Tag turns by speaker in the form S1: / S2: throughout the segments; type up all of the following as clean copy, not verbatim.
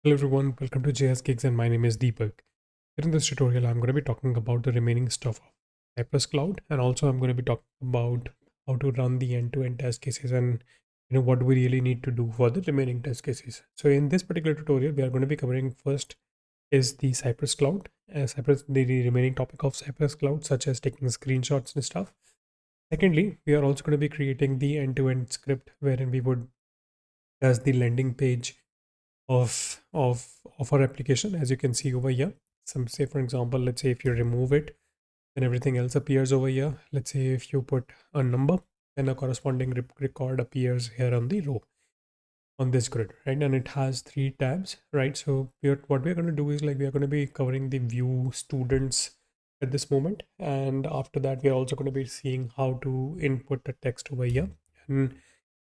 S1: Hello everyone, welcome to JS Gigs and my name is Deepak. Here in this tutorial, I'm going to be talking about the remaining stuff of Cypress Cloud, and also I'm going to be talking about how to run the end-to-end test cases and what we really need to do for the remaining test cases. So in this particular tutorial, we are going to be covering first is the Cypress Cloud, the remaining topic of Cypress Cloud, such as taking screenshots and stuff. Secondly, we are also going to be creating the end-to-end script wherein we would as the landing page of our application, as you can see over here. Some say, for example, let's say if you remove it, then everything else appears over here. Let's say if you put a number, then a corresponding record appears here on the row on this grid, right? And it has three tabs, right? So what we're going to do is like we are going to be covering the view students at this moment, and after that we are also going to be seeing how to input the text over here. And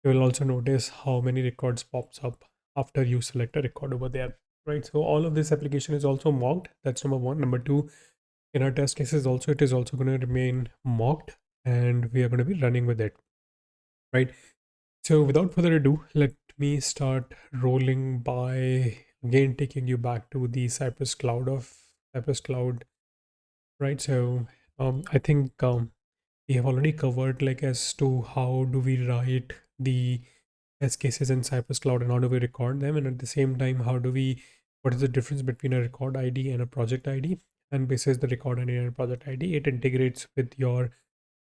S1: you will also notice how many records pops up after you select a record over there, right? So all of this application is also mocked. That's number one. Number two, in our test cases also, it is also going to remain mocked and we are going to be running with it, right? So without further ado, let me start rolling by again taking you back to the Cypress Cloud, right? So I think we have already covered like as to how do we write the test cases in Cypress Cloud and how do we record them, and at the same time what is the difference between a record ID and a project ID, and basis the record ID and a project ID it integrates with your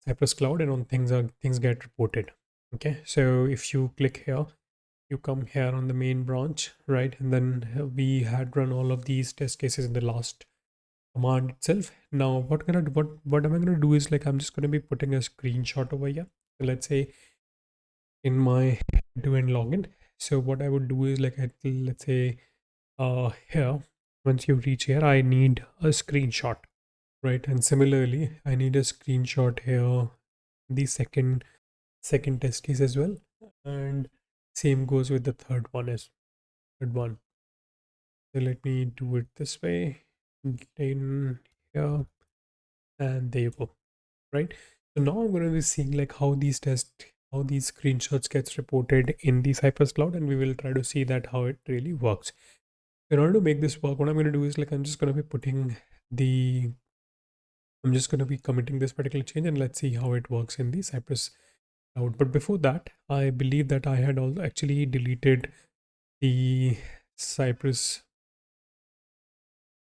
S1: Cypress Cloud and on things get reported. Okay, so if you click here, you come here on the main branch, right? And then we had run all of these test cases in the last command itself. Now what am I gonna do is like I'm just gonna be putting a screenshot over here. So let's say in my do-end login. So what I would do is like let's say here once you reach here I need a screenshot, right? And similarly I need a screenshot here the second test case as well, and same goes with the third one. So let me do it this way, in here, and there you go, right? So now I'm going to be seeing like how these screenshots gets reported in the Cypress Cloud, and we will try to see that how it really works. In order to make this work, what I'm going to do is like the I'm just going to be committing this particular change, and let's see how it works in the Cypress Cloud. But before that, I believe that I had also actually deleted the Cypress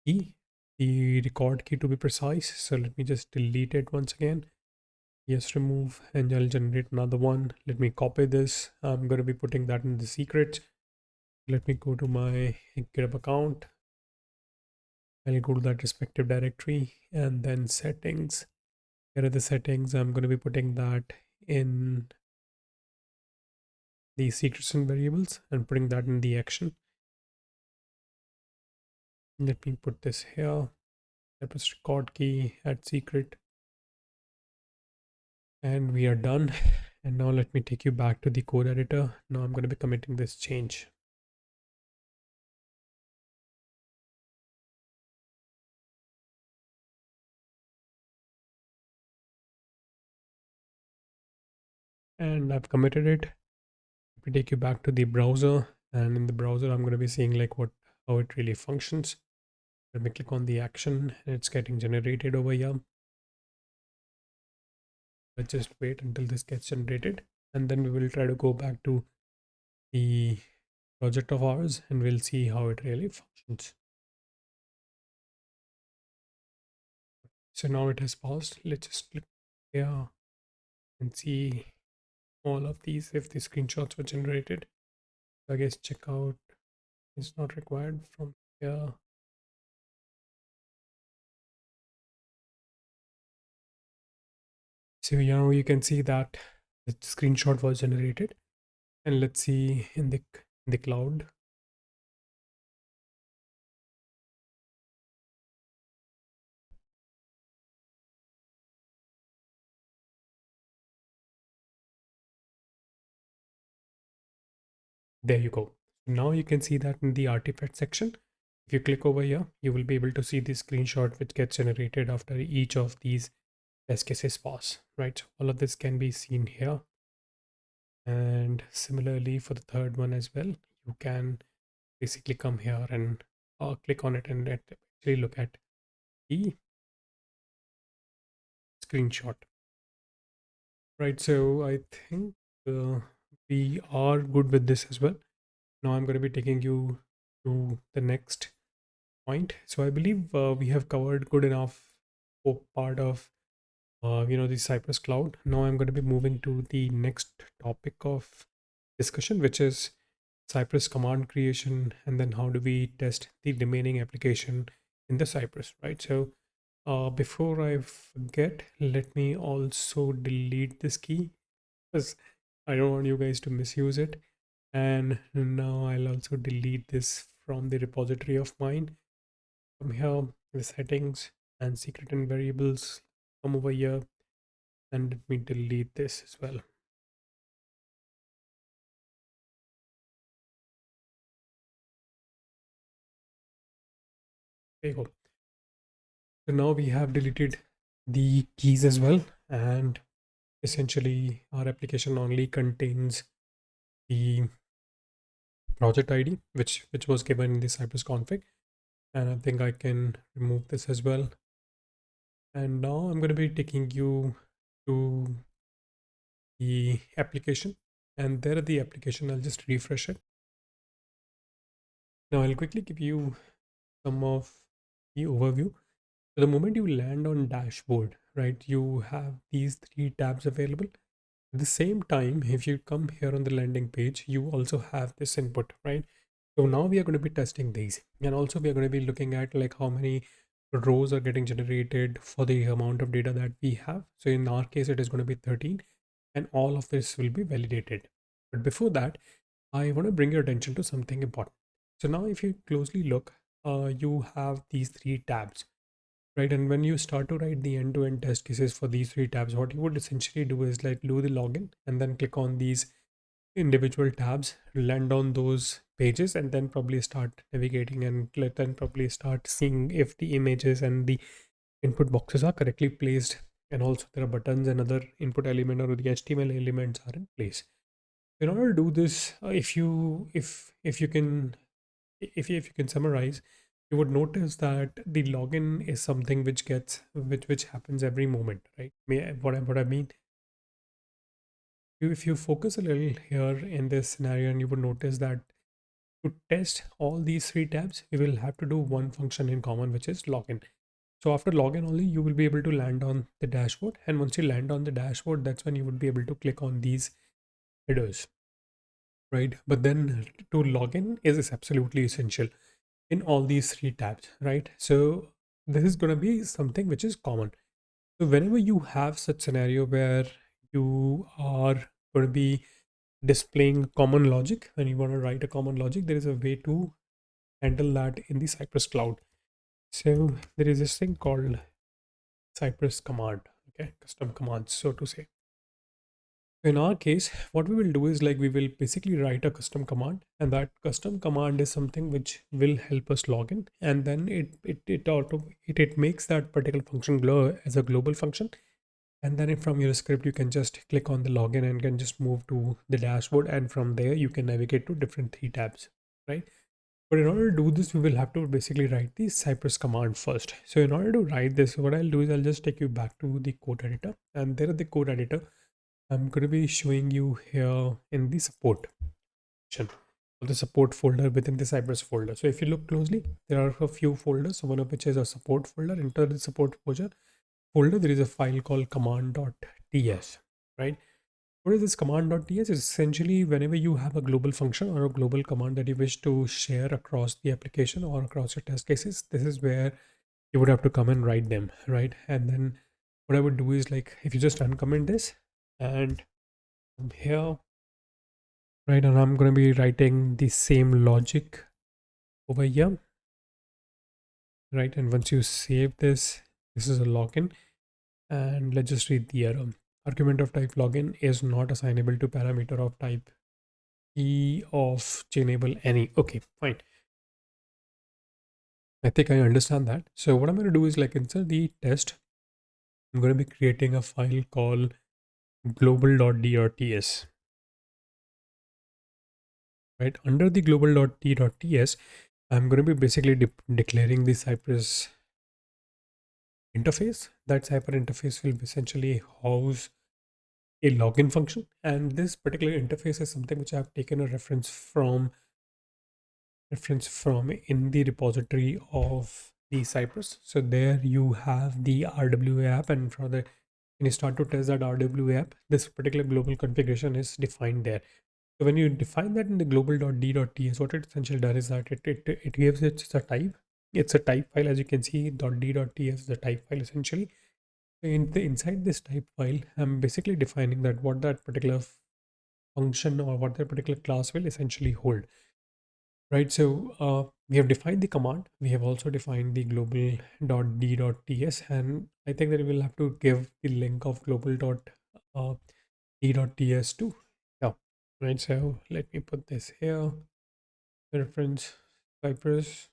S1: key, the record key to be precise. So let me just delete it once again. Yes, remove, and I'll generate another one. Let me copy this. I'm going to be putting that in the secrets. Let me go to my GitHub account. I'll go to that respective directory and then settings. Here are the settings. I'm going to be putting that in the secrets and variables and putting that in the action. Let me put this here. I press record key, add secret, and we are done. And now let me take you back to the code editor. Now I'm going to be committing this change. And I've committed it. Let me take you back to the browser, and in the browser I'm going to be seeing like how it really functions. Let me click on the action and it's getting generated over here. Let's just wait until this gets generated, and then we will try to go back to the project of ours and we'll see how it really functions. So now it has paused. Let's just click here and see all of these if the screenshots were generated. So I guess checkout is not required from here. So now you can see that the screenshot was generated, and let's see in the cloud. There you go. Now you can see that in the artifact section. If you click over here, you will be able to see the screenshot which gets generated after each of these test cases pass, right? So all of this can be seen here. And similarly for the third one as well, you can basically come here and click on it and actually look at the screenshot. Right, so I think uh, we are good with this as well. Now I'm going to be taking you to the next point. So I believe we have covered good enough for part of the Cypress Cloud. Now I'm going to be moving to the next topic of discussion, which is Cypress command creation, and then how do we test the remaining application in the Cypress, right? So before I forget, let me also delete this key because I don't want you guys to misuse it. And now I'll also delete this from the repository of mine. From here, the settings and secret and variables. Come over here and let me delete this as well. There you go. So now we have deleted the keys as well, and essentially our application only contains the project ID, which was given in the Cypress config. And I think I can remove this as well. And now I'm going to be taking you to the application, and there the application, I'll just refresh it. Now I'll quickly give you some of the overview. So the moment you land on dashboard, right, you have these three tabs available. At the same time, if you come here on the landing page, you also have this input, right? So now we are going to be testing these, and also we are going to be looking at like how many rows are getting generated for the amount of data that we have. So in our case, it is going to be 13, and all of this will be validated. But before that, I want to bring your attention to something important. So now if you closely look, you have these three tabs, right? And when you start to write the end-to-end test cases for these three tabs, what you would essentially do is like do the login and then click on these individual tabs, land on those pages, and then probably start navigating and then probably start seeing if the images and the input boxes are correctly placed, and also there are buttons and other input element or the HTML elements are in place. In order to do this, if you can if you can summarize, you would notice that the login is something which gets which happens every moment, right? What I mean, if you focus a little here in this scenario, and you would notice that to test all these three tabs, we will have to do one function in common, which is login. So after login only, you will be able to land on the dashboard, and once you land on the dashboard, that's when you would be able to click on these headers, right? But then to login is absolutely essential in all these three tabs, right? So this is going to be something which is common. So whenever you have such scenario where you are going to be displaying common logic, when you want to write a common logic, there is a way to handle that in the Cypress Cloud. So there is this thing called Cypress command, okay, custom commands, so to say. In our case, what we will do is like we will basically write a custom command, and that custom command is something which will help us log in, and then it makes that particular function glow as a global function. And then from your script, you can just click on the login and can just move to the dashboard, and from there you can navigate to different three tabs, right? But in order to do this, we will have to basically write the Cypress command first. So in order to write this, what I'll do is I'll just take you back to the code editor, and there at the code editor, I'm going to be showing you here in the support section of the support folder within the Cypress folder. So if you look closely, there are a few folders. So one of which is a support folder. Enter the support folder. There is a file called command.ts, right? What is this command.ts? Is essentially whenever you have a global function or a global command that you wish to share across the application or across your test cases, this is where you would have to come and write them, right? And then what I would do is like if you just uncomment this and here, right, and I'm going to be writing the same logic over here, right? And once you save this, this is a login, and let's just read the error. Argument of type login is not assignable to parameter of type e of chainable any. Okay, fine. I think I understand that. So what I'm going to do is like inside the test, I'm going to be creating a file called global.drts. right? Under the global.t.ts, I'm going to be basically declaring the Cypress interface. That Cypress interface will essentially house a login function, and this particular interface is something which I've taken a reference from in the repository of the Cypress. So there you have the RWA app, and for the when you start to test that RWA app, this particular global configuration is defined there. So when you define that in the global.d.ts, what it essentially does is that it gives it a type. It's a type file, as you can see. .d.ts is a type file essentially. So inside this type file, I'm basically defining that what that particular function or what that particular class will essentially hold. Right, so we have defined the command. We have also defined the global.d.ts, and I think that we'll have to give the link of global.d.ts to. Yeah, right. So let me put this here. Reference Cypress.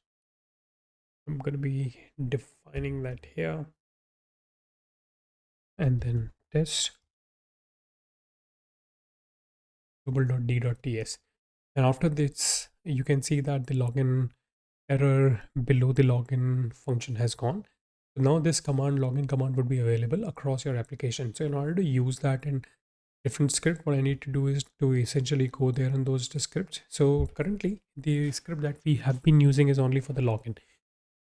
S1: I'm going to be defining that here, and then test global.d.ts. And after this, you can see that the login error below the login function has gone. So now this command, login command, would be available across your application. So in order to use that in different script, what I need to do is to essentially go there in those scripts. So currently the script that we have been using is only for the login.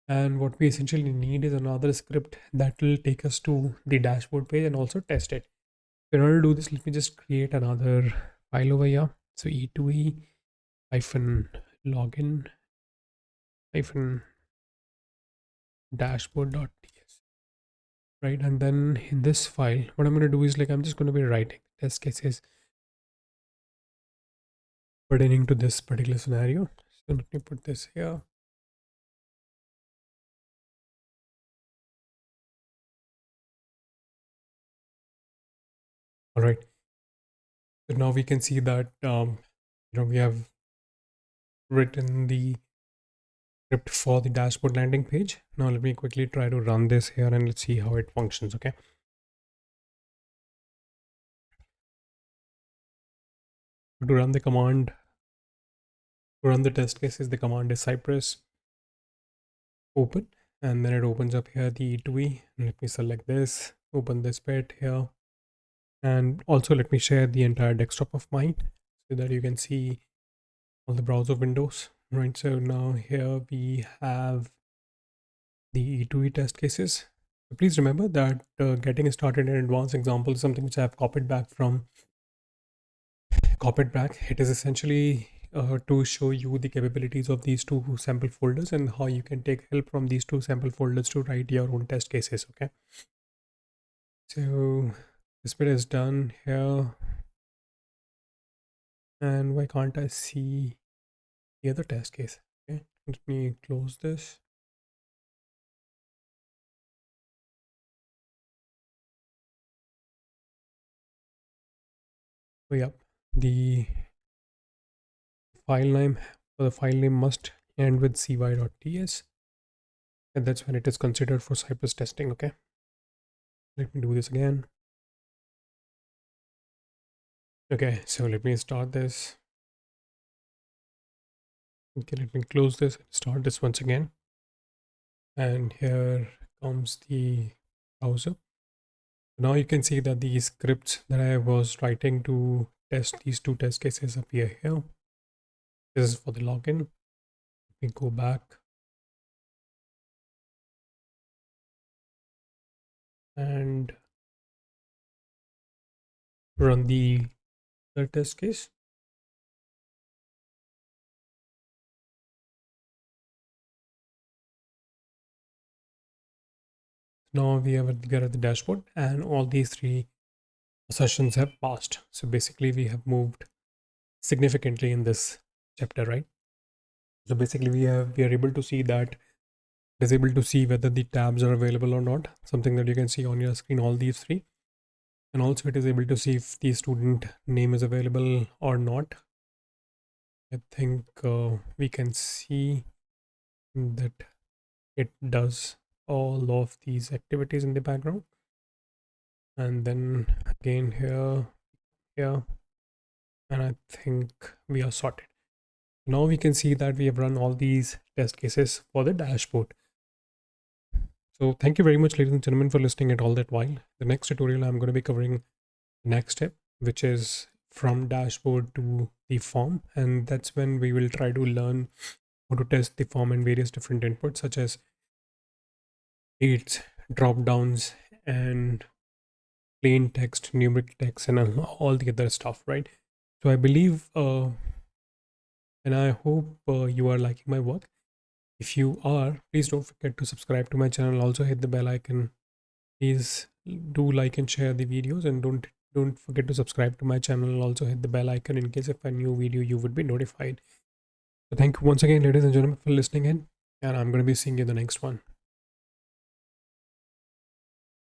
S1: And what we essentially need is another script that will take us to the dashboard page and also test it. In order to do this, let me just create another file over here. So e2e hyphen login hyphen dashboard.ts, right? And then in this file, what I'm going to do is like I'm just going to be writing test cases pertaining to this particular scenario. So let me put this here. All right. So now we can see that we have written the script for the dashboard landing page. Now let me quickly try to run this here and let's see how it functions. Okay. To run the command, to run the test cases, the command is Cypress open, and then it opens up here the E2E. Let me select this, open this bit here, and also let me share the entire desktop of mine so that you can see all the browser windows. Right, so now here we have the E2E test cases. So please remember that getting started in advanced example is something which I have copied back. It is essentially to show you the capabilities of these two sample folders and how you can take help from these two sample folders to write your own test cases. Okay, so this bit is done here, and why can't I see the other test case? Okay, let me close this. So yeah, the file name must end with cy.ts, and that's when it is considered for Cypress testing. Okay, let me do this again. Okay, so let me start this. Okay, let me close this and start this once again. And here comes the browser. Now you can see that these scripts that I was writing to test these two test cases appear here. This is for the login. Let me go back and run the third test case. Now we are at the dashboard, and all these three assertions have passed. So basically, we have moved significantly in this chapter, right? So basically, we are able to see that it is able to see whether the tabs are available or not. Something that you can see on your screen, all these three. And also it is able to see if the student name is available or not. I think we can see that it does all of these activities in the background. And then again here, and I think we are sorted. Now we can see that we have run all these test cases for the dashboard. So thank you very much, ladies and gentlemen, for listening at all that while. The next tutorial I'm going to be covering the next step, which is from dashboard to the form. And that's when we will try to learn how to test the form and various different inputs such as dates, drop downs, and plain text, numeric text, and all the other stuff, right? So I believe and I hope you are liking my work. If you are, please don't forget to subscribe to my channel. Also hit the bell icon. Please do like and share the videos, and don't forget to subscribe to my channel. Also hit the bell icon in case if a new video you would be notified. So thank you once again, ladies and gentlemen, for listening in, and I'm going to be seeing you in the next one.